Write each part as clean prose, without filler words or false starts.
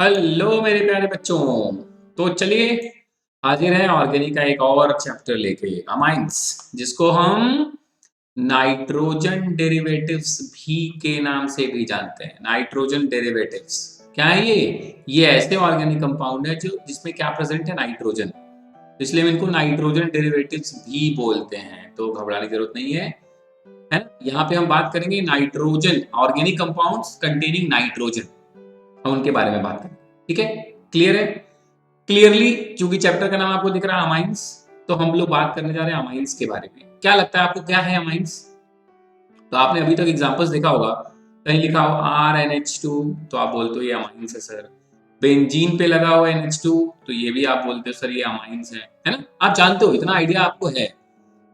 Hello मेरे प्यारे बच्चों। तो चलिए हाजिर हैं ऑर्गेनिक का एक और चैप्टर लेके, अमाइंस, जिसको हम नाइट्रोजन डेरिवेटिव्स भी के नाम से भी जानते हैं। नाइट्रोजन डेरिवेटिव्स क्या है? ये ऐसे ऑर्गेनिक कंपाउंड है जो जिसमें क्या प्रेजेंट है? नाइट्रोजन। इसलिए हम इनको नाइट्रोजन डेरिवेटिव्स भी बोलते हैं, तो घबराने की जरूरत नहीं है। है ना? यहाँ पे हम बात करेंगे nitrogen organic compounds containing nitrogen, हम उनके बारे में बात करेंगे। ठीक है? क्लियर है? क्लियरली, चूंकि चैप्टर का नाम आपको दिख रहा है अमाइंस, तो हम लोग बात करने जा रहे हैं अमाइंस के बारे में। क्या लगता है आपको क्या है अमाइंस? तो आपने अभी तक एग्जांपल्स देखा होगा, कहीं लिखा हो RnH2 तो आप बोलते हो ये अमाइंस है सर। बेंजीन पे लगा हुआ NH2 तो ये भी आप बोलते हो सर ये अमाइंस है ना? आप जानते हो, इतना आइडिया आपको है।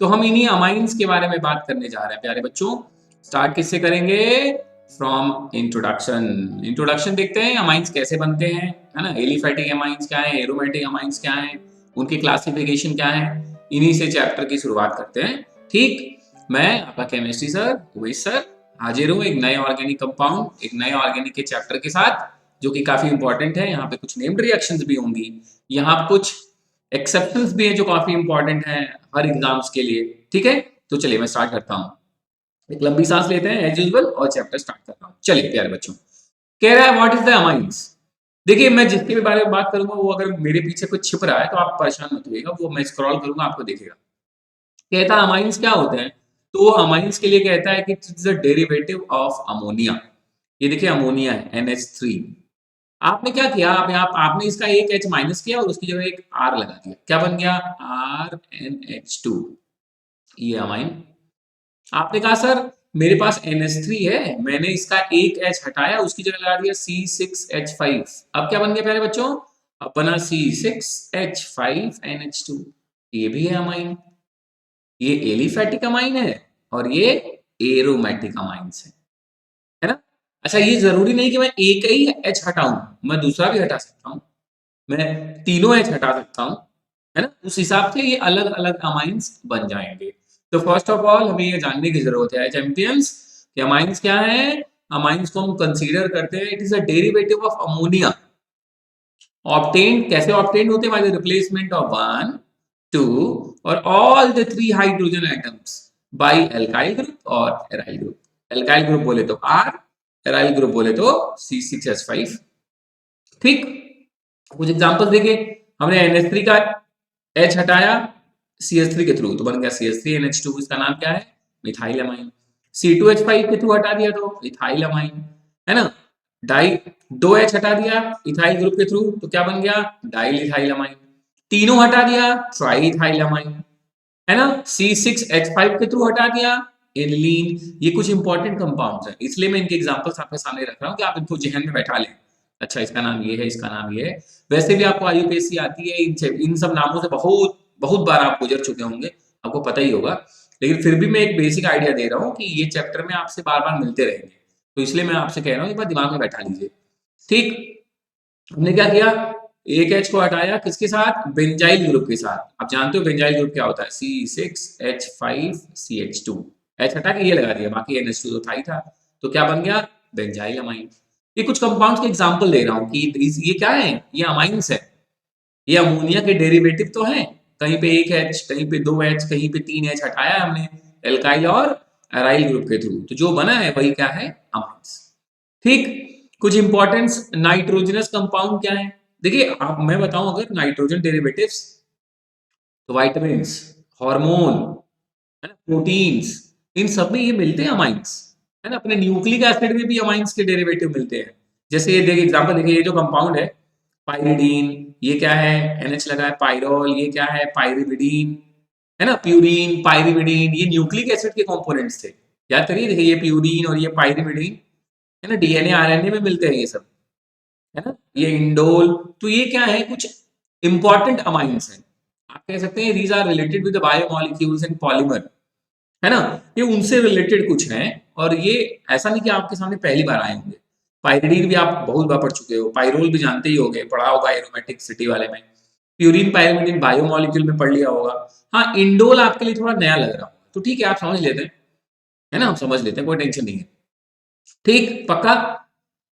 तो हम इन्हीं अमाइंस के बारे में बात करने जा रहे हैं प्यारे बच्चों। स्टार्ट किससे करेंगे? From introduction. इंट्रोडक्शन देखते हैं अमाइंस कैसे बनते हैं, है ना? एलिफैटिक अमाइंस क्या है, एरोमेटिक अमाइंस क्या है, उनकी क्लासिफिकेशन क्या है, इन्हीं से चैप्टर की शुरुआत करते हैं। ठीक, मैं आपका केमिस्ट्री सर उमेश सर हाजिर हूँ एक नए ऑर्गेनिक कंपाउंड, एक नए ऑर्गेनिक के चैप्टर के साथ, जो कि काफी इंपॉर्टेंट है। यहाँ पे कुछ नेम्ड रिएक्शंस भी होंगी, यहाँ कुछ एक्सेप्शंस भी है जो काफी इंपॉर्टेंट है हर एग्जाम्स के लिए। ठीक है? तो चलिए मैं स्टार्ट करता हूँ। एक लंबी सांस लेते हैं एज यूजुअल और चैप्टर स्टार्ट करता हूँ। चलिए प्यारे बच्चों, कह रहा है व्हाट इज द अमाइंस। देखिए, मैं जिसके भी बारे में बात करूंगा वो अगर मेरे पीछे कुछ छिप रहा है तो आप परेशान मत होइएगा, वो मैं स्क्रॉल करूंगा आपको दिखेगा। कहता है अमाइंस क्या होते हैं, तो वो अमाइंस के लिए कहता है कि it is a derivative of ammonia. ये देखिए अमोनिया है NH3। आपने क्या किया, आपने इसका एक H माइनस किया और उसकी जगह एक R लगा दिया, क्या बन गया? RnH2। ये अमाइन। आपने कहा सर मेरे पास NH3 है, मैंने इसका एक H हटाया, उसकी जगह लगा दिया C6H5। अब क्या बन गया प्यारे बच्चों? अब बना C6H5NH2। ये भी है अमाइन। ये एलिफैटिक अमाइन है और ये एरोमेटिक अमाइंस है ना? अच्छा, ये जरूरी नहीं कि मैं एक ही H हटाऊं, मैं दूसरा भी हटा सकता हूं, मैं तीनों H हटा सकता हूं, है ना? उस हिसाब से ये अलग अलग अमाइंस बन जाएंगे। तो फर्स्ट ऑफ ऑल हमें ये जानने की जरूरत है चैंपियंस कि अमाइंस क्या है। अमाइंस को हम कंसीडर करते हैं it is a derivative of ammonia. Obtained कैसे ऑब्टेन्ड होते हैं? By the replacement of one, two और all the three hydrogen atoms by alkyl group और एराइल ग्रुप। एल्काइल ग्रुप बोले तो R, एराइल ग्रुप बोले तो C6H5। ठीक, कुछ एग्जांपल्स देखिए। हमने NH3 का H हटाया CH3 के थ्रू तो बन गया CH3NH2। इसका नाम क्या है? Methyl amine. C2H5 के थ्रू हटा दिया तो इथाइल अमाइन, है ना? डाई दो H हटा दिया इथाइल ग्रुप के थ्रू तो क्या बन गया? Dial ethyl amine. तीनों हटा दिया ट्राई इथाइल अमाइन, है ना? C6H5 के थ्रू हटा दिया एनिलीन। ये कुछ इंपॉर्टेंट कंपाउंड्स हैं, इसलिए मैं इनके एग्जांपल्स आपके सामने रख रहा हूँ कि आप इनको जहन में बैठा लें। अच्छा, इसका नाम ये है, इसका नाम ये है। वैसे भी आपको IUPAC आती है, इन सब नामों से बहुत बहुत बार आप गुजर चुके होंगे, आपको पता ही होगा। लेकिन फिर भी मैं एक बेसिक आइडिया दे रहा हूँ कि ये चैप्टर में आपसे बार बार मिलते रहेंगे, तो इसलिए मैं आपसे कह रहा हूँ एक बार दिमाग में बैठा लीजिए। ठीक, हमने क्या किया? एक H को हटाया किसके साथ? बेंजाइल ग्रुप के साथ। आप जानते हो बेंजाइल ग्रुप क्या होता है? C6H5CH2। H हटा के ये लगा दिया, बाकी NH2 तो था ही था। तो क्या बन गया? Benzyl amine. ये कुछ कंपाउंड्स के एग्जांपल दे रहा हूँ कि ये क्या है, ये अमाइंस है। ये अमोनिया के डेरिवेटिव तो हैं। कहीं पे एक H, कहीं पे दो H, कहीं पे तीन H हटाया हमने एल्काइल और एराइल ग्रुप के थ्रू, तो जो बना है वही क्या है? अमाइंस। ठीक, कुछ इंपॉर्टेंट नाइट्रोजनस कंपाउंड क्या है? देखिए, आप मैं बताऊं अगर नाइट्रोजन डेरिवेटिव्स, तो वाइटामिन, हार्मोन, है ना, प्रोटीन्स, इन सब में ये मिलते हैं अमाइंस, है ना? अपने न्यूक्लिक एसिड में भी अमाइंस के डेरिवेटिव मिलते हैं। जैसे ये देखिए एग्जांपल देखिए, ये जो कंपाउंड है पाइरिडीन, ये क्या है? NH लगा है। पाइरोल, ये क्या है? पाइरिमिडीन, है ना? प्यूरीन, पाइरिमिडीन, ये न्यूक्लिक एसिड के कंपोनेंट्स थे। याद करिए, देखिए ये प्यूरीन और ये पाइरिमिडीन, है ना? DNA RNA में मिलते हैं ये सब, है ना? ये इंडोल, तो ये क्या है? कुछ इंपॉर्टेंट अमाइंस हैं। आप कह सकते हैं these are related with the biomolecules and polymer, है ना? ये उनसे रिलेटेड कुछ हैं, और ये ऐसा नहीं कि आपके सामने पहली बार आए होंगे। पाइरिडीन भी आप बहुत बार पढ़ चुके हो, पाइरोल भी जानते ही होंगे, पढ़ा होगा एरोमेटिक सिटी वाले में। प्यूरिन पाइरिमिडीन बायोमोलिक्यूल में पढ़ लिया होगा। हाँ, इंडोल आपके लिए थोड़ा नया लग रहा होगा, तो ठीक है आप समझ लेते हैं, है ना? हम समझ लेते हैं, कोई टेंशन नहीं है। ठीक, पक्का?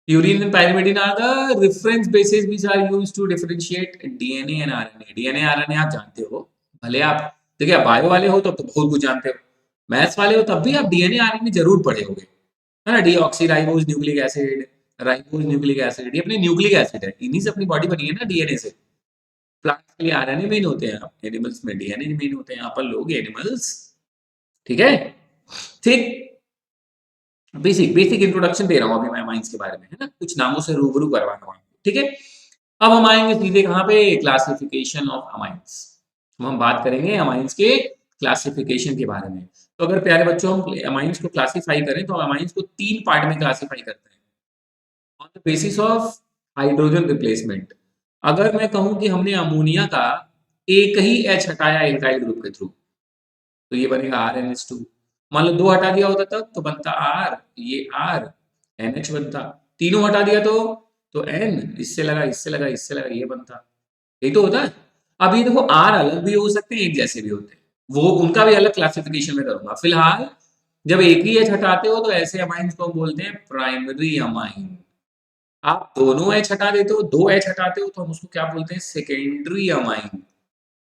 Purine and pyrimidine are the reference bases which are used to differentiate DNA and RNA. DNA RNA आप जानते हो, भले आप देखिए आप बायो वाले हो तब तो बहुत कुछ जानते हो, मैथ्स वाले हो तब भी आप डीएनए आरएनए जरूर पढ़े होगे, है ना। Deoxyribose nucleic acid, ribose nucleic acid, ये अपने न्यूक्लिक एसिड है, इन्हीं से अपनी बॉडी बनी है ना डीएनए से। प्लांट्स के लिए आरएनए मेन होते हैं, एनिमल्स में डीएनए मेन होते हैं, अपन लोग एनिमल्स, ठीक है। ठीक, बेसिक बेसिक इंट्रोडक्शन दे रहा हूँ अभी मैं अमाइंस के बारे में, है ना, कुछ नामों से रूबरू करवा रहा हूँ आपको, ठीक है। अब हम आएंगे सीधे कहाँ पे, क्लासिफिकेशन ऑफ अमाइंस। हम बात करेंगे अमाइंस के क्लासिफिकेशन के बारे में। तो अगर प्यारे बच्चों हम अमाइंस को क्लासिफाई करें तो अमाइंस को 3 पार्ट में क्लासिफाई करते हैं on the basis of hydrogen replacement. अगर मैं कहूं कि हमने अमोनिया का एक ही एच हटाया एल्काइल ग्रुप के थ्रू, तो ये बनेगा RnH2। मान लो 2 हटा दिया होता तब तो बनता R, ये R, NH बनता। तीनों हटा दिया तो N, इससे लगा इससे लगा इससे लगा, ये बनता। यही तो होता है। अब ये देखो R अलग भी हो सकते हैं, एक जैसे भी होते हैं, वो उनका भी अलग क्लासिफिकेशन में करूंगा। फिलहाल जब एक ही एच हटाते हो तो ऐसे अमाइंस को हम बोलते हैं प्राइमरी अमाइन। आप दोनों एच हटा देते हो, 2 एच हटाते हो तो हम उसको क्या बोलते हैं, सेकेंडरी अमाइन।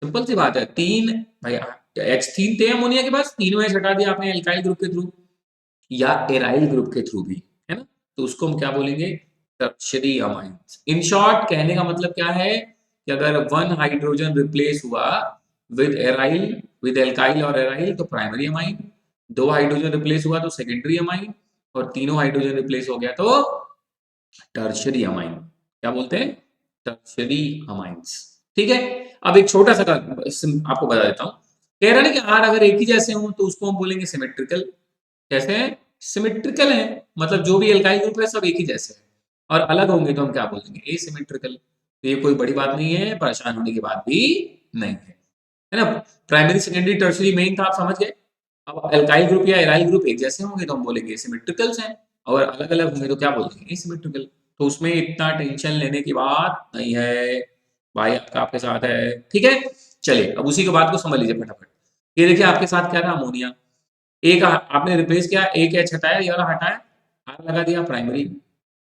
सिंपल सी बात है, 3 भाई एच 3 थे अमोनिया के पास, तीनों एच हटा दिया आपने एल्काइल ग्रुप के थ्रू या एराइल ग्रुप के थ्रू भी, है ना, तो उसको हम क्या बोलेंगे, टर्शियरी अमाइंस। इन शॉर्ट कहने का मतलब क्या है कि अगर 1 हाइड्रोजन रिप्लेस हुआ विद एराइल, विद एल्काइल और एराइल तो प्राइमरी अमाइन, 2 हाइड्रोजन रिप्लेस हुआ तो सेकेंडरी अमाइन, और तीनों हाइड्रोजन रिप्लेस हो गया तो टर्शियरी अमाइन। क्या बोलते हैं, टर्शियरी अमाइंस, ठीक है। अब एक छोटा सा आपको बता देता हूं, कह रहा है कि आर अगर एक ही जैसे हों तो उसको हम बोलेंगे सिमेट्रिकल। कैसे हैं, सिमेट्रिकल है, मतलब जो भी एल्काइल ग्रुप है सब एक ही जैसे है, और अलग होंगे तो हम क्या बोलेंगे, एसिमेट्रिकल। तो ये कोई बड़ी बात नहीं है, परेशान होने की बात भी नहीं है ना। प्राइमरी सेकेंडरी टर्शियरी मेन था, आप समझ गए। अब एल्काइल ग्रुप या एराइल ग्रुप एक जैसे होंगे तो हम बोलेंगे सिमेट्रिकल्स हैं, और अलग अलग होंगे तो क्या बोलेंगे, एसिमेट्रिकल। तो उसमें इतना टेंशन लेने की बात नहीं है, भाई आपका आपके साथ है, ठीक है। चलिए अब उसी के बात को समझ लीजिए फटाफट। ये देखिए आपके साथ क्या था, अमोनिया, एक आपने रिप्लेस किया, एक एच हटाया, ये वाला हटाया, आर लगा दिया प्राइमरी,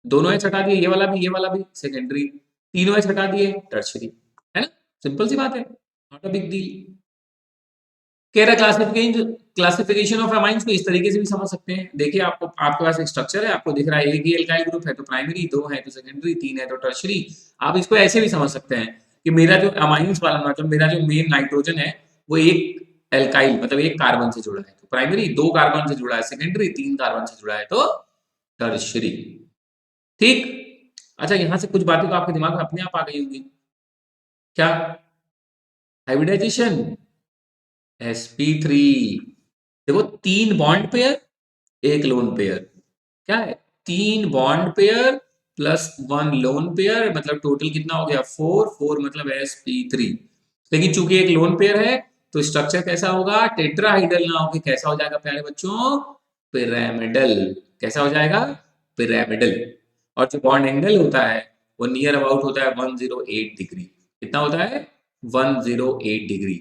दोनों एच हटा दिए, ये वाला भी सेकेंडरी, तीनों एच हटा दिए टर्शियरी, है ना। सिंपल सी बात है, नॉट अ बिग डील। कह रहा क्लासिफिकेशन, क्लासिफिकेशन ऑफ अमाइंस को इस तरीके से भी समझ सकते हैं। देखिए आपको, आपके पास एक स्ट्रक्चर है, आपको दिख रहा है एक ही एल्काइल ग्रुप है तो प्राइमरी, 2 है तो सेकेंडरी, 3 है तो टर्शियरी। आप इसको ऐसे भी समझ सकते हैं कि मेरा जो अमाइंस वाला, मतलब मेरा जो मेन नाइट्रोजन है वो एक एल्काइल मतलब एक कार्बन से जुड़ा है तो प्राइमरी, 2 कार्बन से जुड़ा है सेकेंडरी, 3 कार्बन से जुड़ा है तो टर्शियरी, ठीक। अच्छा, यहां से कुछ बातें तो आपके दिमाग में अपने आप आ गई होंगी। क्या, हाइब्रिडाइजेशन, sp3। देखो 3 बॉन्ड पेयर, एक लोन पेयर, क्या है, 3 bond pair plus 1 lone pair, मतलब टोटल कितना हो गया, 4 मतलब sp3। लेकिन चूंकि एक लोन पेयर है तो स्ट्रक्चर कैसा होगा, टेट्राहाइड्रल ना होकर कैसा हो जाएगा प्यारे बच्चों, पिरामिडल। कैसा हो जाएगा, पिरामिडल। और जो बॉन्ड एंगल होता है वो नियर अबाउट होता है 108 डिग्री। कितना होता है, 108 डिग्री।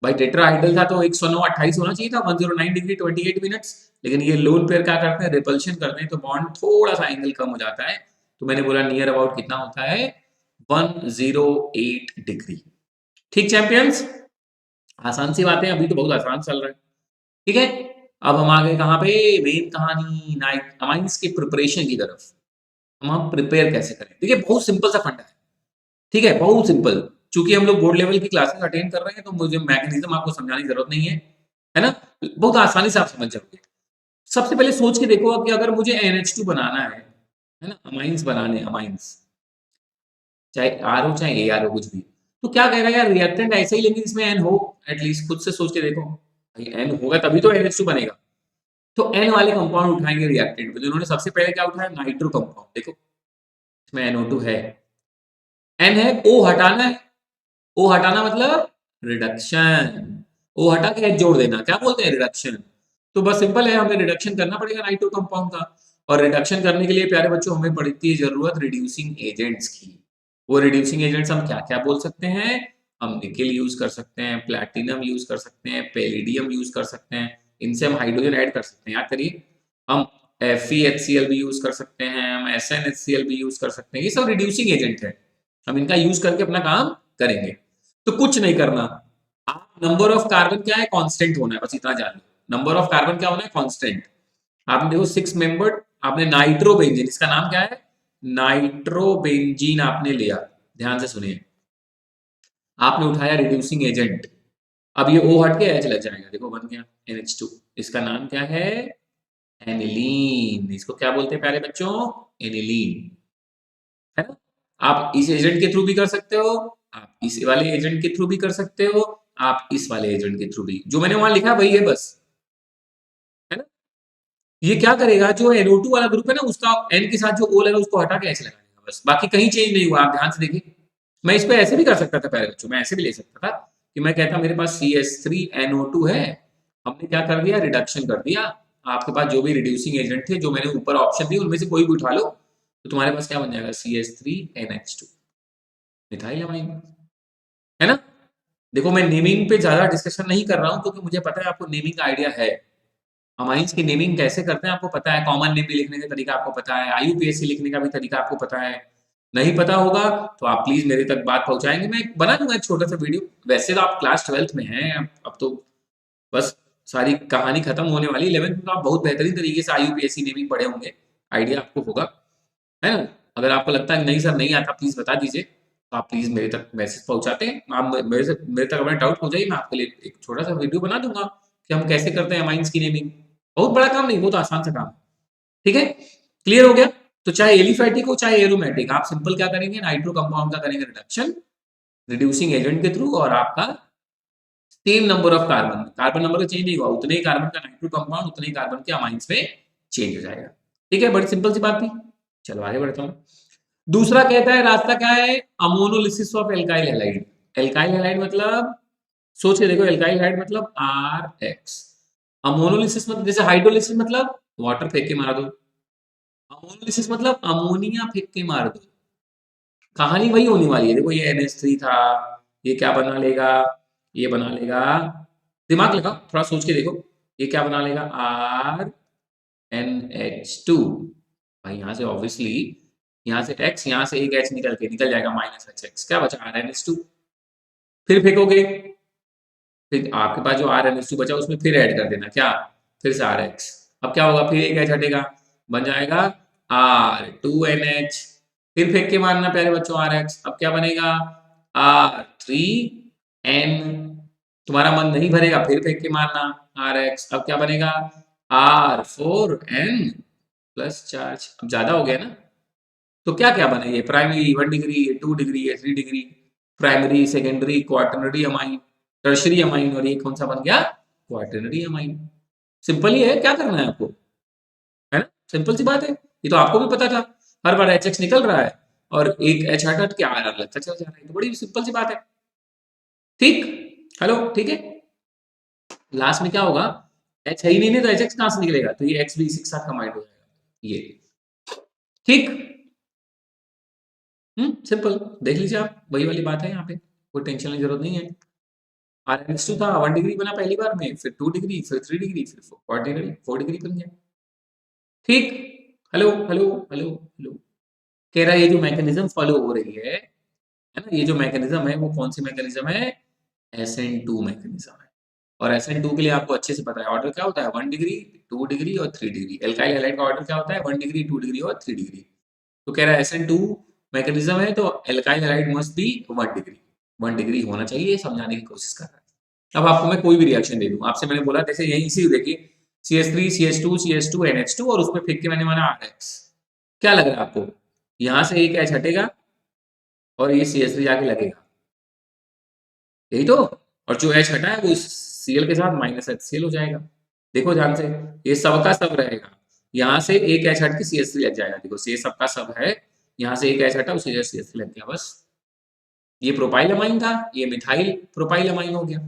भाई टेट्राहाइड्रल था तो 109 28 होना चाहिए था, 109 डिग्री 28 मिनट्स। लेकिन ये लोन पेयर क्या करते हैं, रिपल्शन करते हैं तो बॉन्ड थोड़ा सा एंगल कम हो जाता है, तो मैंने बोला नियर अबाउट कितना होता है, 108 डिग्री। ठीक चैंपियंस, आसान सी बातें, अभी तो बहुत आसान चल रहा है, ठीक है। अब हम आ गए कहाँ पे, मेन कहानी नाइट अमाइंस के प्रिपरेशन की तरफ। हम प्रिपेयर कैसे करें, देखिए बहुत सिंपल सा फंडा है, ठीक है, बहुत सिंपल। चूंकि हम लोग बोर्ड लेवल की क्लासेस अटेंड कर रहे हैं तो मुझे मैकेनिज्म आपको समझाने की जरूरत नहीं है ना, बहुत आसानी से आप समझ जाओगे। सबसे पहले सोच के देखो कि अगर मुझे NH2 बनाना है ना, अमाइंस बनाने, अमाइंस चाहे आर हो चाहे AR हो कुछ भी, तो क्या कहेगा यार, रिएक्टेंट ऐसे ही लेंगे जिसमें N हो, एटलीस्ट खुद से सोच के देखो, भाई N होगा तभी तो NH2 बनेगा। तो N वाले कंपाउंड उठाएंगे रिएक्टेंट में, तो इन्होंने सबसे पहले क्या उठाया, नाइट्रो कंपाउंड। देखो इसमें NO2 है, N है, O हटाना है, ओ हटाना मतलब रिडक्शन, ओ हटा के एच जोड़ देना, क्या बोलते हैं, रिडक्शन। तो बस सिंपल है, हमें रिडक्शन करना पड़ेगा नाइट्रो कंपाउंड का। और रिडक्शन करने के लिए प्यारे बच्चों हमें पड़ती है जरूरत रिड्यूसिंग एजेंट्स की। वो रिड्यूसिंग एजेंट्स हम क्या क्या बोल सकते हैं, हम निकेल यूज कर सकते हैं, प्लैटिनम यूज कर सकते हैं, पैलिडियम यूज कर सकते हैं, इनसे हम हाइड्रोजन ऐड कर सकते हैं। याद करिए, हम FeHCl भी यूज कर सकते हैं, हम SnHCl भी यूज कर सकते हैं। ये सब रिड्यूसिंग एजेंट है, हम इनका यूज करके अपना काम करेंगे। तो कुछ नहीं करना, आप नंबर ऑफ कार्बन क्या है, कांस्टेंट होना है, बस इतना जान लो। नंबर ऑफ कार्बन क्या होना है, कांस्टेंट। आपने देखो 6 मेंबर्ड, आपने नाइट्रोबेंजीन, इसका नाम क्या है, नाइट्रोबेंजीन आपने लिया, ध्यान से सुनिए, आपने उठाया रिड्यूसिंग एजेंट। अब ये O हट के H लग जाएगा, देखो बन गया NH2। इसका नाम क्या है, एनिलीन। इसको क्या बोलते हैं प्यारे बच्चों, एनिलीन, है ना। आप इस एजेंट के थ्रू भी कर सकते हो, आप इस वाले एजेंट के थ्रू भी कर सकते हो, आप इस वाले एजेंट के थ्रू भी, जो मैंने वहां लिखा वही है बस, है ना। ये क्या करेगा, जो NO2 वाला ग्रुप है ना, उसका N के साथ जो O लगा उसको हटा के H लगाएगा, बस बाकी कहीं चेंज नहीं हुआ। आप ध्यान से देखिए, मैं इस पे ऐसे भी कर सकता था प्यारे बच्चों, मैं ऐसे भी ले सकता था कि मैं कहता मेरे पास CH3NO2 है, हमने क्या कर दिया, रिडक्शन कर दिया। आपके पास जो भी रिड्यूसिंग एजेंट थे, जो मैंने ऊपर ऑप्शन दिए, उनमें से कोई भी उठा लो, तो तुम्हारे पास क्या बन जाएगा, CH3NH2, मिथाइल अमाइन, है ना। देखो मैं नेमिंग पे ज्यादा डिस्कशन नहीं कर रहा हूं, क्योंकि मुझे पता है आपको नेमिंग का आइडिया है, अमाइंस की नेमिंग कैसे करते हैं आपको पता है, कॉमन नेम भी लिखने का तरीका आपको पता है, IUPAC लिखने का भी तरीका आपको पता है। नहीं पता होगा तो आप प्लीज मेरे तक बात पहुंचाएंगे, मैं बना दूंगा एक छोटा सा वीडियो। वैसे तो आप क्लास 12th में हैं, अब तो बस सारी कहानी खत्म होने वाली। 11th में तो आप बहुत बेहतरीन तरीके से IUPAC नेमिंग पढ़े होंगे, आइडिया आपको होगा, है ना। अगर आपको लगता है कि नहीं सर नहीं आता, प्लीज बता दीजिए, तो आप प्लीज मेरे तक मैसेज पहुंचाते हैं, आप मेरे तक अपना डाउट पहुंचाइए, मैं आपके लिए एक छोटा सा वीडियो बना दूंगा कि हम कैसे करते हैं अमाइंस की नेमिंग। बहुत बड़ा काम नहीं, बहुत आसान सा काम, ठीक है। क्लियर हो गया। तो चाहे एलिफैटिक हो चाहे एरोमेटिक, आप सिंपल क्या करेंगे, नाइट्रो कंपाउंड का करेंगे रिडक्शन रिड्यूसिंग एजेंट के थ्रू, और आपका same number of carbon, carbon number का चेंज नहीं हुआ, उतने ही कार्बन का नाइट्रो कंपाउंड उतने ही कार्बन के अमाइंस में चेंज हो जाएगा। ठीक है, बड़ी सिंपल सी बात थी। चलो आगे बढ़ता हूं। दूसरा कहता है रास्ता क्या है, ammonolysis of alkyl halide. Alkyl halide मतलब, सोच के देखो, एल्काइल हैलाइड मतलब RX। अमोनोलिसिस मतलब, जैसे हाइड्रोलिसिस मतलब वाटर फेंक के मार दो, अमोनोलिसिस मतलब अमोनिया फेंक के मार दो। कहानी वही होने वाली है। देखो ये NH3 था, ये क्या बना लेगा, ये बना लेगा, दिमाग लगाओ थोड़ा सोच के देखो, ये क्या बना लेगा, RNH2। भाई यहाँ से ऑब्वियसली, यहाँ से X, यहाँ से एक H निकल जाएगा, -HX, क्या बचा, RNH2। फिर फेंकोगे, फिर आपके पास जो RNH2 बचा उसमें फिर ऐड कर देना, क्या, फिर से RX। अब क्या होगा, फिर एक H हटेगा, बन जाएगा R2NH। फिर फेंक के मारना प्यारे बच्चों RX, अब क्या बनेगा, R3N। तुम्हारा मन नहीं भरेगा, फिर फेंक के मारना RX, अब क्या बनेगा, R4N प्लस चार्ज। अब ज्यादा हो गया ना, तो क्या क्या बने, ये प्राइमरी 1 डिग्री, ये 2 डिग्री, ये 3 degree, primary secondary quaternary amine, tertiary amine, और ये कौन सा बन गया, क्वाटरनरी अमाइन। सिंपल ही है, क्या करना है आपको, है ना, सिंपल सी बात है। ये तो आपको भी पता था, हर बार HX निकल रहा है और एक H हट के RR लगता चल जा रहा है, तो बड़ी सिंपल सी बात है। ठीक, हेलो, ठीक है। लास्ट में क्या होगा, H है ही नहीं तो HX कहां से निकलेगा, तो ये X भी इसी के साथ कंबाइंड हो जाएगा, ये ठीक। सिंपल, देख लीजिए आप, वही वाली बात है, यहाँ पे कोई टेंशन की जरूरत नहीं है। RNH2 था, 1 डिग्री बना पहली बार में, फिर 2 डिग्री, फिर 3 डिग्री, फिर 4 डिग्री बन गया। ठीक, हेलो हेलो हेलो हेलो। कह रहा है ये जो मैकेनिज्म फॉलो हो रही है ना, ये जो मैकेनिज्म है वो कौन सी मैकेनिज्म है, SN2 मैकेनिज्म है। और SN2 के लिए आपको अच्छे से पता है ऑर्डर क्या होता है, 1 डिग्री, 2 डिग्री और 3 डिग्री। एल्काइल हैलाइड का ऑर्डर क्या होता है, 1 डिग्री, 2 डिग्री और 3 डिग्री। तो कह रहा है SN2 मैकेनिज्म है, तो alkyl halide must be 1 degree, 1 degree होना चाहिए, समझाने की कोशिश कर रहा है। अब आपको मैं कोई भी रिएक्शन दे दूं, आपसे मैंने बोला जैसे यही इसी देखिए, CH3 CH2 CH2 NH2, और उसमें फेंक के मैंने माना RX। क्या लग रहा है आपको, यहां से एक H हटेगा और ये CH3 जाके लगेगा, यही तो। और जो H हटा है वो इस Cl के साथ -HCl हो जाएगा। देखो ध्यान से, ये सबका सब रहेगा, यहाँ से एक H हट के CH3 लग जाएगा। देखो ये सबका सब है, यहाँ से एक H हटा उसी जगह CH3 लग गया, बस। ये प्रोपाइल अमाइन था, ये मिथाइल प्रोपाइल अमाइन हो गया,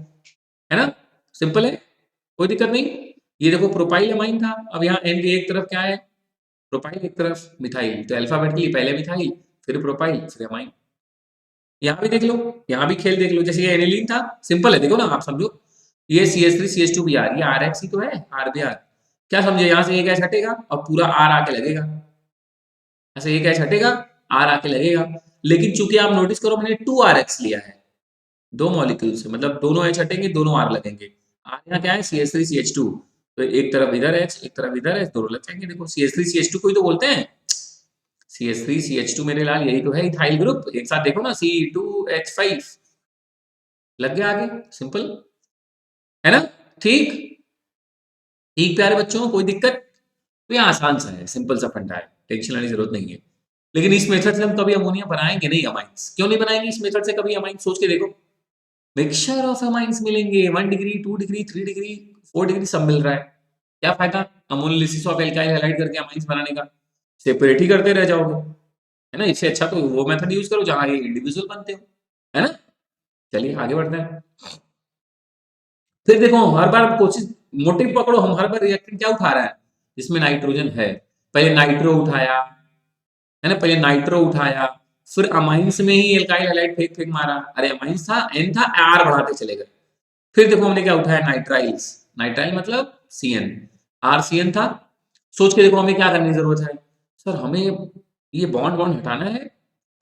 है ना, सिंपल है, कोई दिक्कत नहीं। ये देखो प्रोपाइल अमाइन था, अब यहाँ N की एक तरफ क्या है, प्रोपाइल, एक तरफ मिथाइल, तो अल्फाबेटिकली पहले मिथाइल, फिर प्रोपाइल, फिर अमाइन। यहाँ भी देख लो, यहाँ भी खेल देख लो, जैसे ये एनिलीन था, सिंपल है, देखो ना आप समझो, ये CH3 CH2 Br, ये RX ही तो है, RBr। क्या समझे, यहां से एक एच हटेगा और पूरा आर आके लगेगा, ऐसे एक एच हटेगा, आर आके लगेगा। लेकिन चूंकि आप नोटिस करो मैंने 2 RX लिया है, दो मॉलिक्यूल से, मतलब दोनों एच हटेंगे, दोनों आर लगेंगे। आर यहाँ क्या है, CH3CH2, तो एक तरफ इधर एच, एक तरफ इधर एच, दोनों लग जाएंगे। देखो CH3CH2 को ही तो बोलते हैं, CH3CH2 मेरे लाल, यही तो है इथाइल ग्रुप। एक साथ देखो ना, C2H5 लग गया आगे, सिंपल है ना। ठीक, ठीक प्यारे बच्चों, कोई दिक्कत? तो ये आसान सा है, सिंपल सा फंडा है, टेंशन लेने की जरूरत नहीं है। लेकिन इस मेथड से हम कभी अमोनिया बनाएंगे नहीं अमाइंस। क्यों नहीं बनाएंगे इस मेथड से कभी अमाइंस? सोच के देखो, मिक्सचर ऑफ अमाइंस मिलेंगे, 1 डिग्री, 2 डिग्री, 3 डिग्री, 4 डिग्री, सब मिल रहा है। क्या फायदा अमोनिलिसिस ऑफ एल्काइल हैलाइड करके अमाइंस बनाने का? सेपरेट ही करते रह जाओगे, है ना। इससे अच्छा तो वो मेथड यूज करो जहां ये इंडिविजुअल बनते हो, है ना। चलिए आगे बढ़ते हैं। फिर देखो हर बार कोशिश, मोटिव पकड़ो, हम हर बार रिएक्टेंट क्या उठा रहे हैं जिसमें नाइट्रोजन है। पहले नाइट्रो उठाया, है ना, पहले नाइट्रो उठाया, फिर अमाइंस में ही एल्काइल हैलाइड फेंक फेंक मारा। अरे अमाइंस था, एन था, आर बढ़ाते चले गए। फिर देखो हमने क्या उठाया, नाइट्राइल्स, नाइट्राइल मतलब CN, RCN था। सोच के देखो हमें क्या करने की जरूरत है। सर हमें ये बॉन्ड बॉन्ड हटाना है।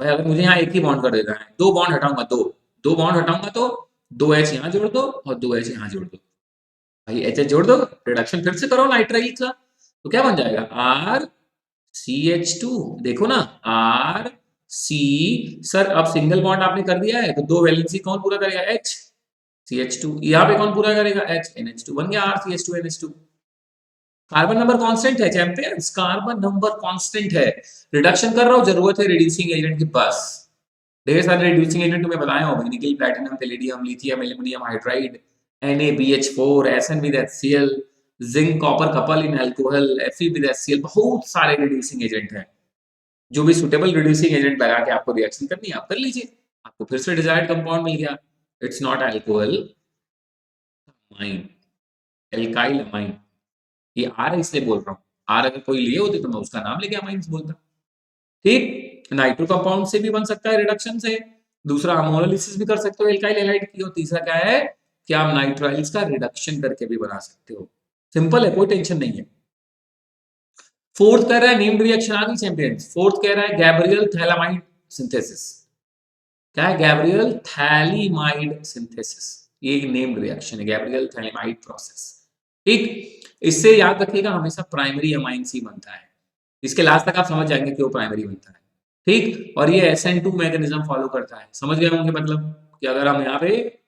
भाई अगर मुझे यहाँ एक ही बॉन्ड कर देना है, दो बॉन्ड हटाऊंगा, दो दो बॉन्ड हटाऊंगा तो 2H यहाँ जोड़ दो और 2H यहाँ जोड़ दो। भाई HH जोड़ दो, रिडक्शन फिर से करो नाइट्राइल का, तो क्या बन जाएगा, RCH2। देखो ना, RC, सर अब सिंगल बॉन्ड आपने कर दिया है तो दो वैलेंसी कौन पूरा करेगा, H, CH2। यहाँ पे कौन पूरा करेगा, H, NH2 बन गया, RCH2 NH2। Carbon number constant है चैंपियंस, कार्बन नंबर कांस्टेंट है। रिडक्शन कर रहा हूं, जरूरत है रिड्यूसिंग एजेंट की, बस। ढेर सारे रिड्यूसिंग एजेंट तुम्हें बताया हो, निकल, platinum, palladium, lithium, aluminium hydride, NaBH4, SN with HCl, zinc copper couple in alcohol, Fe with HCl, बहुत सारे रिड्यूसिंग एजेंट हैं। जो भी सुटेबल रिड्यूसिंग एजेंट लगा के आपको रिएक्शन करनी है आप कर लीजिए, आपको फिर से डिजायर्ड कंपाउंड मिल गया। It's not alcohol, amine, alkyl amine. ये आर इसलिए बोल रहा हूँ, आर अगर कोई लिए होते तो मैं उसका नाम लेके अमाइंस बोलता। ठीक, नाइट्रो कंपाउंड से भी बन सकता है रिडक्शन से, दूसरा अमोनोलिसिस भी कर सकते हो एल्काइल हैलाइड की, और तीसरा क्या है कि आप नाइट्राइल्स का रिडक्शन करके भी बना सकते हो। सिंपल है, कोई टेंशन नहीं है। फोर्थ कह रहा है नेम्ड रिएक्शन आ गई चैंपियंस। फोर्थ कह रहा है गैब्रियल थैलामाइड सिंथेसिस। क्या है, गैब्रियल थैलीमाइड सिंथेसिस। ये एक नेम्ड रिएक्शन है, गैब्रियल थैलीमाइड प्रोसेस। ठीक, इससे याद रखिएगा हमेशा प्राइमरी अमाइन ही बनता है। इसके लास्ट तक आप समझ जाएंगे क्यों प्राइमरी बनता है। ठीक, और ये SN2 मैकेनिज्म फॉलो करता है, समझ गए होंगे मतलब कि अगर हम यहाँ पे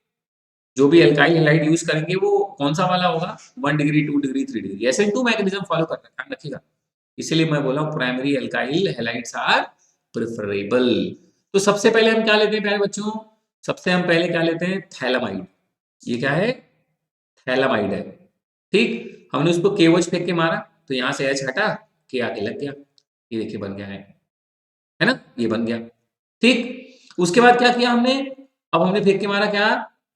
जो भी एल्काइल हैलाइड यूज करेंगे वो कौन सा वाला होगा, 1 degree, 2 degree, 3 degree, SN2 mechanism follow करता है, ध्यान रखिएगा। इसीलिए मैं बोला हूँ primary alkyl halides are preferable. तो सबसे पहले हम क्या लेते हैं प्यारे बच्चों, सबसे हम पहले क्या लेते हैं, थैलामाइड। ये क्या है, थैलामाइड है। ठीक, हमने उसको KOH फेंक के मारा तो यहाँ से H हटा, के आके लग गया, ये देखिए बन गया है ना, ये बन गया। ठीक, उसके बाद क्या किया हमने, अब हमने फेंक के मारा क्या,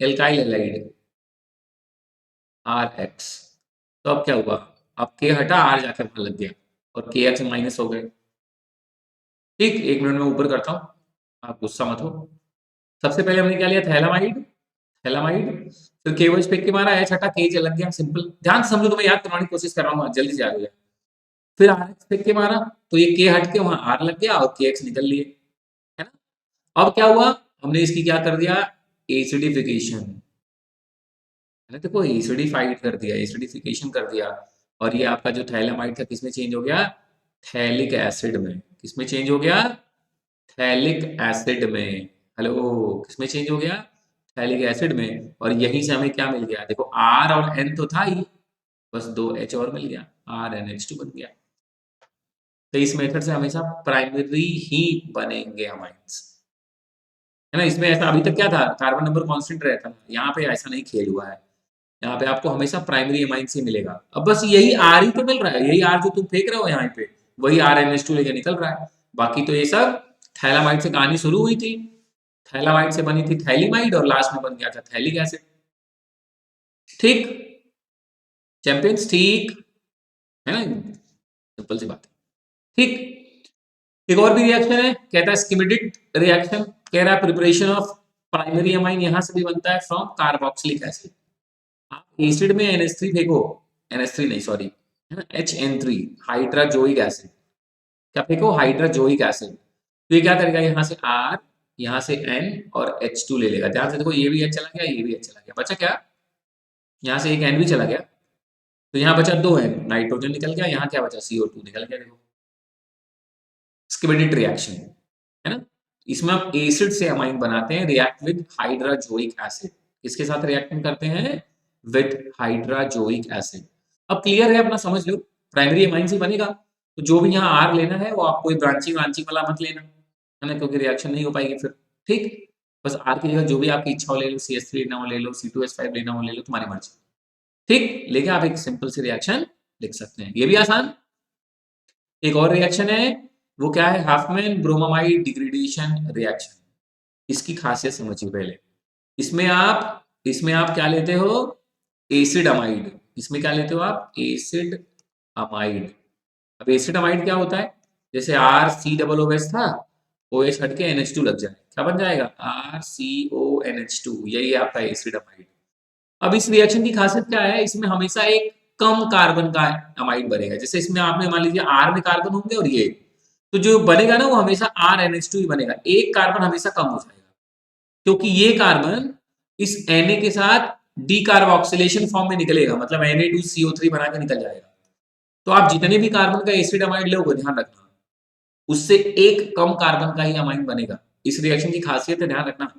एल्काइल हैलाइड, RH। तो अब क्या हुआ, अब K हटा, R जाकर वहां लग गया और KH माइनस हो गए। ठीक, 1 मिनट में ऊपर करता हूँ, आप गुस्सा मत हो। सबसे पहले हमने क्या लिया, थैलामाइड, थैलामाइड, फिर KOH फेंक के मारा, H हटा, K लग गया, सिंपल। ध्यान से समझो, तो मैं याद करवाने की कोशिश कर रहा हूँ, जल्दी से याद हो जाए। फिर RH फेंक के मारा तो ये K हट के वहां R लग गया और KH निकल लिए, है ना। अब क्या हुआ, हमने इसकी क्या कर दिया, एसिडिफिकेशन, है ना। देखो एसिडिफाइड कर दिया, एसिडिफिकेशन कर दिया, और ये आपका जो थैलामाइड था किसमें चेंज हो गया, थैलिक एसिड में। किसमें चेंज हो गया, थैलिक एसिड में। हेलो, किसमें चेंज हो गया, थैलिक एसिड में। और यहीं से हमें क्या मिल गया, देखो R और N तो था ही, बस 2H और मिल गया, RNH2 बन गया। तो इस मेथड से हमेशा प्राइमरी ही बनेंगे अमाइंस, है ना। इसमें ऐसा अभी तक क्या था, कार्बन नंबर कांस्टेंट रहता था, यहाँ पे ऐसा नहीं खेल हुआ है। यहाँ पे आपको हमेशा प्राइमरी अमाइंस ही मिलेगा। अब बस यही R ही तो मिल रहा है, यही R जो तुम फेंक रहे हो यहाँ पे, वही RNH2 लेके निकल रहा है। बाकी तो ये सब थैलामाइड से कहानी शुरू हुई थी, थैलामाइड से बनी थी थैलीमाइड और लास्ट में बन गया था थैलिक एसिड। ठीक चैंपियंस, ठीक है ना, सिंपल सी बात है। ठीक, एक और भी रिएक्शन है, कहता है स्किमिडिक रिएक्शन। कह रहा है प्रिपरेशन ऑफ प्राइमरी अमाइन यहां से भी बनता है फ्रॉम कार्बोक्सिलिक एसिड। आप एसिड में NH3 फेंको, NH3 नहीं सॉरी, है ना, HN3 हाइड्राजोइक एसिड, क्या फेंको, हाइड्राजोइक एसिड। तो ये क्या करेगा, यहाँ से R, यहाँ से N और H2 ले लेगा। ध्यान से देखो, ये भी H चला गया, ये भी H चला गया, बचा क्या, यहाँ से एक N भी चला गया, तो यहाँ बचा 2 N, नाइट्रोजन निकल गया, यहाँ क्या बचा, CO2 निकल गया। देखो स्किमेटिक रिएक्शन है ना, इसमें आप एसिड से अमाइन बनाते हैं, रिएक्ट विद हाइड्राजोइक एसिड। किसके साथ रिएक्शन करते हैं, विद हाइड्राजोइक एसिड। अब क्लियर है अपना, समझ लो, प्राइमरी अमाइन से बनेगा, तो जो भी यहाँ R लेना है वो आप कोई ब्रांचिंग वांचिंग वाला मत लेना, है ना, क्योंकि रिएक्शन नहीं हो पाएगी फिर। ठीक, बस R की जगह जो भी आपकी इच्छा हो ले लो, CH3 लेना हो ले लो, C2H5 लेना हो ले लो, तुम्हारी मर्जी। ठीक, लेके आप एक सिंपल से रिएक्शन लिख सकते हैं, ये भी आसान। एक और रिएक्शन है, वो क्या है, हाफमैन ब्रोमामाइड डिग्रेडेशन रिएक्शन। इसकी खासियत समझिए पहले। इसमें आप क्या लेते हो, एसिड अमाइड। इसमें क्या लेते हो आप, एसिड अमाइड। अब एसिड अमाइड क्या होता है, जैसे RCOOH था, OH हट के NH2 लग जाए, क्या बन जाएगा, RCONH2, यही है आपका एसिड अमाइड। अब इस रिएक्शन की खासियत क्या है, इसमें हमेशा एक कम कार्बन का अमाइड बनेगा। जैसे इसमें आपने मान लीजिए R में कार्बन होंगे और ये, तो जो बनेगा ना वो हमेशा RNH2 ही बनेगा, एक कार्बन हमेशा कम हो जाएगा, क्योंकि ये कार्बन इस Na के साथ डीकार्बोक्सिलेशन फॉर्म में निकलेगा, मतलब Na2CO3 बना के निकल जाएगा। तो आप जितने भी कार्बन का एसिड अमाइड लोगे, ध्यान रखना उससे एक कम कार्बन का ही अमाइड बनेगा। इस रिएक्शन की खासियत है, ध्यान रखना।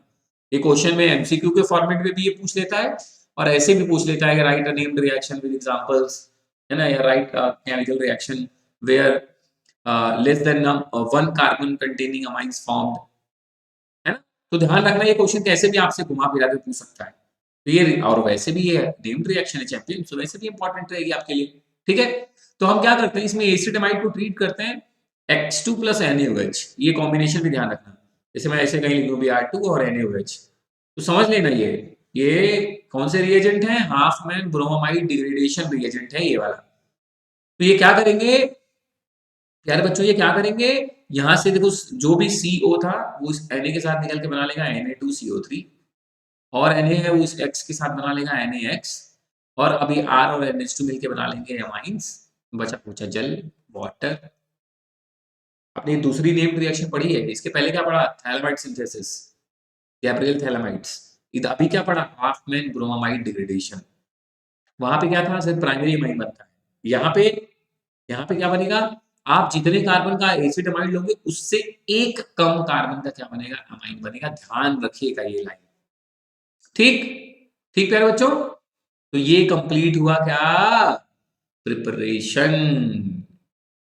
ये क्वेश्चन में MCQ के फॉर्मेट में भी ये पूछ लेता है, और ऐसे भी पूछ लेता है कि write a named reaction with examples, है ना, या write chemical reaction where less than 1 carbon containing amines formed, है ना। तो ध्यान रखना, ये क्वेश्चन कैसे भी आपसे घुमा फिरा के पूछ सकता है। तो ये, और वैसे भी ये नेम्ड रिएक्शन है चैंपियन, तो वैसे भी इंपॉर्टेंट रहेगी आपके लिए। ठीक है, तो हम क्या करते हैं, इसमें एसिड अमाइड को ट्रीट करते हैं X2 + NaOH, ये कॉम्बिनेशन भी ध्यान रखना। जैसे मैं ऐसे कहीं लिख दूं Br2 और NaOH, तो समझ लेना ये कौन से रिएजेंट है, हाफमैन ब्रोमामाइड डिग्रेडेशन रिएजेंट है ये वाला। तो ये क्या करेंगे प्यारे बच्चों, ये क्या करेंगे, यहां से देखो जो भी CO था वो इस Na के साथ निकल के बना लेगा Na2CO3, और Na है वो इस X के साथ बना लेगा NaX, और अभी R और NH2 मिलके बना लेंगे अमाइंस, बचा पूछा जल, वाटर। आपने दूसरी नेम्ड रिएक्शन पढ़ी है, इसके पहले क्या पढ़ा, थैलामाइड सिंथेसिस, गैब्रियल थैलामाइड्स। अभी क्या पढ़ा, हाफमैन ब्रोमामाइड डिग्रेडेशन। वहां पे क्या था, सिर्फ प्राइमरी अमाइन बनता है। यहाँ पे क्या बनेगा, आप जितने कार्बन का एसिड अमाइड लोगे उससे एक कम कार्बन का क्या बनेगा, अमाइन बनेगा। ध्यान रखिएगा ये लाइन। ठीक, ठीक प्यारे बच्चों, तो ये कंप्लीट हुआ क्या, प्रिपरेशन।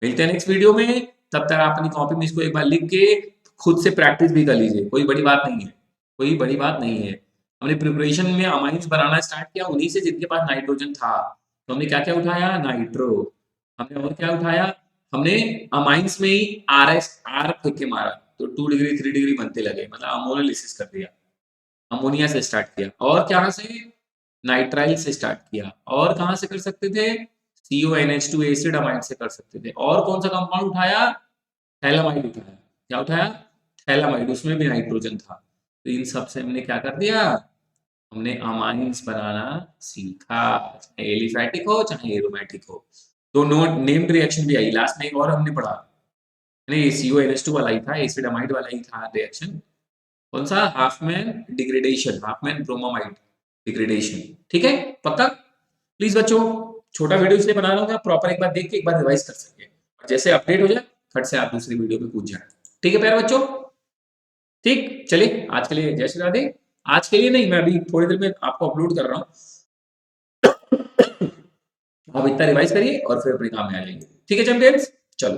मिलते हैं नेक्स्ट वीडियो में, तब तक आप अपनी कॉपी में इसको एक बार लिख के खुद से प्रैक्टिस भी कर लीजिए, कोई बड़ी बात नहीं है, कोई बड़ी बात नहीं है। हमने प्रिपरेशन में अमाइंस बनाना स्टार्ट किया उन्हीं से जिनके पास नाइट्रोजन था, तो हमने क्या क्या उठाया, नाइट्रो। हमने और क्या उठाया, हमने अमाइंस में ही R फेंक के मारा, तो 2 डिग्री 3 डिग्री बनते लगे, मतलब अमोनोलिसिस कर दिया, अमोनिया से स्टार्ट किया। और कहाँ से, नाइट्राइल से स्टार्ट किया। और कहाँ से कर सकते थे, CONH2 एसिड अमाइड से कर सकते थे। और कौन सा कंपाउंड उठाया, थैलामाइड उठाया। क्या उठाया, थैलामाइड, उसमें भी नाइट्रोजन था। तो इन सब से हमने क्या कर दिया, हमने अमाइंस बनाना सीखा, चाहे एलिफैटिक हो चाहे एरोमेटिक हो। तो नेम्ड रिएक्शन भी आई लास्ट में, एक और हमने पढ़ा, नहीं CONH2 वाला ही था, एसिड अमाइड वाला ही था रिएक्शन। कौन सा, Hopman degradation, Hopman bromamide degradation. ठीक है, पक्का। प्लीज बच्चों, छोटा वीडियो इसलिए बना रहा हूँ, प्रॉपर एक बार देख के एक बार रिवाइज कर सके, और जैसे अपडेट हो जाए फट से आप दूसरी वीडियो में कूद जाए। ठीक है प्यारे बच्चों, ठीक, चलिए आज के लिए जय श्री राधे। आज के लिए नहीं, मैं अभी थोड़ी देर में आपको अपलोड कर रहा हूँ, आप इतना रिवाइज करिए और फिर अपने काम में आ जाएंगे। ठीक है चैंपियंस, चलो।